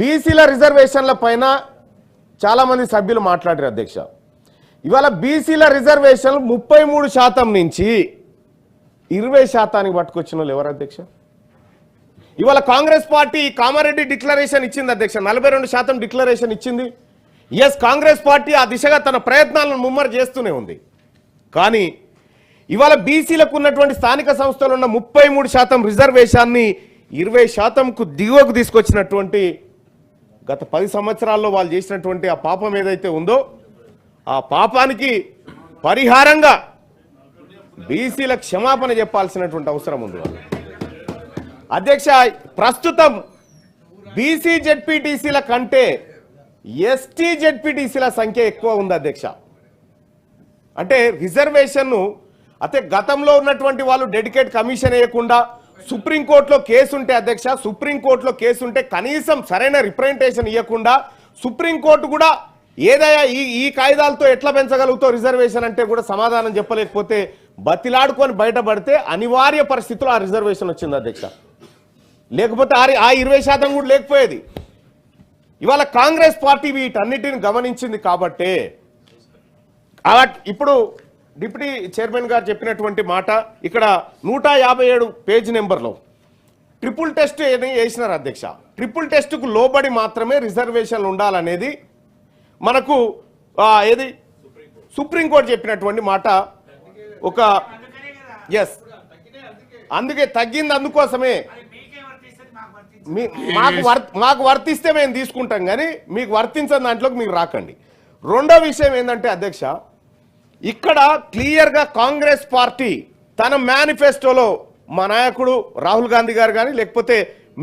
బీసీల రిజర్వేషన్ల పైన చాలా మంది సభ్యులు మాట్లాడారు అధ్యక్ష. ఇవాళ బీసీల రిజర్వేషన్లు 33% నుంచి 20% పట్టుకొచ్చిన వాళ్ళు ఎవరు అధ్యక్ష? ఇవాళ కాంగ్రెస్ పార్టీ కామారెడ్డి డిక్లరేషన్ ఇచ్చింది అధ్యక్ష, 42% డిక్లరేషన్ ఇచ్చింది. ఎస్, కాంగ్రెస్ పార్టీ ఆ దిశగా తన ప్రయత్నాలను ముమ్మరు చేస్తూనే ఉంది. కానీ ఇవాళ బీసీలకు ఉన్నటువంటి స్థానిక సంస్థలు ఉన్న 33% రిజర్వేషన్ని 20%కు దిగువకు తీసుకొచ్చినటువంటి గత 10 సంవత్సరాల్లో వాళ్ళు చేసినటువంటి ఆ పాపం ఏదైతే ఉందో ఆ పాపానికి పరిహారంగా బీసీల క్షమాపణ చెప్పాల్సినటువంటి అవసరం ఉంది. అధ్యక్ష, ప్రస్తుతం బీసీ జెడ్పీటీసీల కంటే ఎస్టీ జెడ్పీటీసీల సంఖ్య ఎక్కువ ఉంది అధ్యక్ష. అంటే రిజర్వేషన్ను అయితే గతంలో ఉన్నటువంటి వాళ్ళు డెడికేట్ కమిషన్ వేయకుండా సుప్రీంకోర్టులో కేసు ఉంటే అధ్యక్ష, సుప్రీంకోర్టులో కేసు ఉంటే కనీసం సరైన రిప్రజెంటేషన్ ఇవ్వకుండా సుప్రీంకోర్టు కూడా ఏదైనా ఈ కాయిదాలతో ఎట్లా పెంచగలుగుతావు రిజర్వేషన్ అంటే కూడా సమాధానం చెప్పలేకపోతే బతిలాడుకొని బయటపడితే అనివార్య పరిస్థితుల్లో ఆ రిజర్వేషన్ వచ్చింది అధ్యక్ష. లేకపోతే ఆ 20% కూడా లేకపోయేది. ఇవాళ కాంగ్రెస్ పార్టీ వీటన్నిటిని గమనించింది కాబట్టే ఇప్పుడు డిప్యూటీ చైర్మన్ గారు చెప్పినటువంటి మాట ఇక్కడ 157 పేజ్ నెంబర్లో ట్రిపుల్ టెస్ట్ వేసినారు అధ్యక్ష. ట్రిపుల్ టెస్ట్కు లోబడి మాత్రమే రిజర్వేషన్లు ఉండాలనేది మనకు ఏది సుప్రీంకోర్టు చెప్పినటువంటి మాట. ఒక ఎస్, అందుకే తగ్గింది, అందుకోసమే మాకు వర్తిస్తే మేము తీసుకుంటాం కానీ మీకు వర్తించని దాంట్లోకి మీరు రాకండి. రెండో విషయం ఏంటంటే అధ్యక్ష, ఇక్కడ క్లియర్గా కాంగ్రెస్ పార్టీ తన మేనిఫెస్టోలో మా నాయకుడు రాహుల్ గాంధీ గారు కానీ లేకపోతే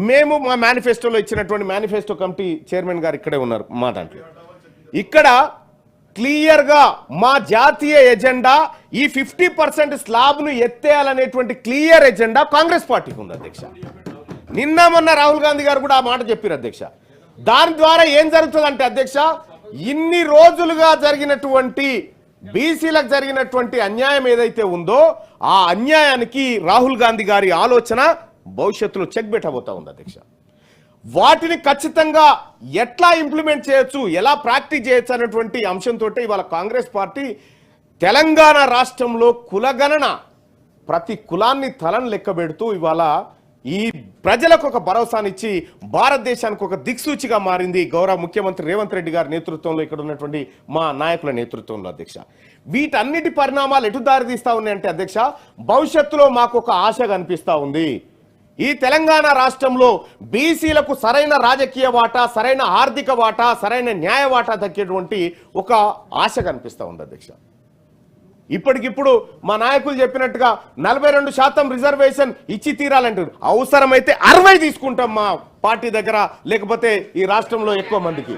మేము మా మేనిఫెస్టోలో ఇచ్చినటువంటి మేనిఫెస్టో కమిటీ చైర్మన్ గారు ఇక్కడే ఉన్నారు మా దాంట్లో, ఇక్కడ క్లియర్గా మా జాతీయ ఎజెండా ఈ 50% స్లాబ్ను ఎత్తేయాలనేటువంటి క్లియర్ ఎజెండా కాంగ్రెస్ పార్టీకి ఉంది అధ్యక్ష. నిన్న మొన్న రాహుల్ గాంధీ గారు కూడా ఆ మాట చెప్పారు అధ్యక్ష. దాని ద్వారా ఏం జరుగుతుందంటే అధ్యక్ష, ఇన్ని రోజులుగా జరిగినటువంటి బీసీలకు జరిగినటువంటి అన్యాయం ఏదైతే ఉందో ఆ అన్యాయానికి రాహుల్ గాంధీ గారి ఆలోచన భవిష్యత్తులో చెక్ పెట్టబోతా ఉంది అధ్యక్ష. వాటిని ఖచ్చితంగా ఎట్లా ఇంప్లిమెంట్ చేయొచ్చు, ఎలా ప్రాక్టీస్ చేయొచ్చు అనేటువంటి అంశంతో ఇవాళ కాంగ్రెస్ పార్టీ తెలంగాణ రాష్ట్రంలో కులగణన ప్రతి కులాన్ని తలను లెక్కబెడుతూ ఇవాళ ఈ ప్రజలకు ఒక భరోసానిచ్చి భారతదేశానికి ఒక దిక్సూచిగా మారింది గౌరవ ముఖ్యమంత్రి రేవంత్ రెడ్డి గారి నేతృత్వంలో, ఇక్కడ ఉన్నటువంటి మా నాయకుల నేతృత్వంలో అధ్యక్ష. వీటన్నిటి పరిణామాలు ఎటు దారి తీస్తా ఉన్నాయంటే అధ్యక్ష, భవిష్యత్తులో మాకు ఒక ఆశ కనిపిస్తా ఉంది. ఈ తెలంగాణ రాష్ట్రంలో బీసీలకు సరైన రాజకీయ వాటా, సరైన ఆర్థిక వాటా, సరైన న్యాయ వాటా దక్కేటువంటి ఒక ఆశ కనిపిస్తా ఉంది అధ్యక్ష. ఇప్పటికిప్పుడు మా నాయకులు చెప్పినట్టుగా 42% రిజర్వేషన్ ఇచ్చి తీరాలంటారు. అవసరమైతే 60 తీసుకుంటాం మా పార్టీ దగ్గర, లేకపోతే ఈ రాష్ట్రంలో ఎక్కువ మందికి.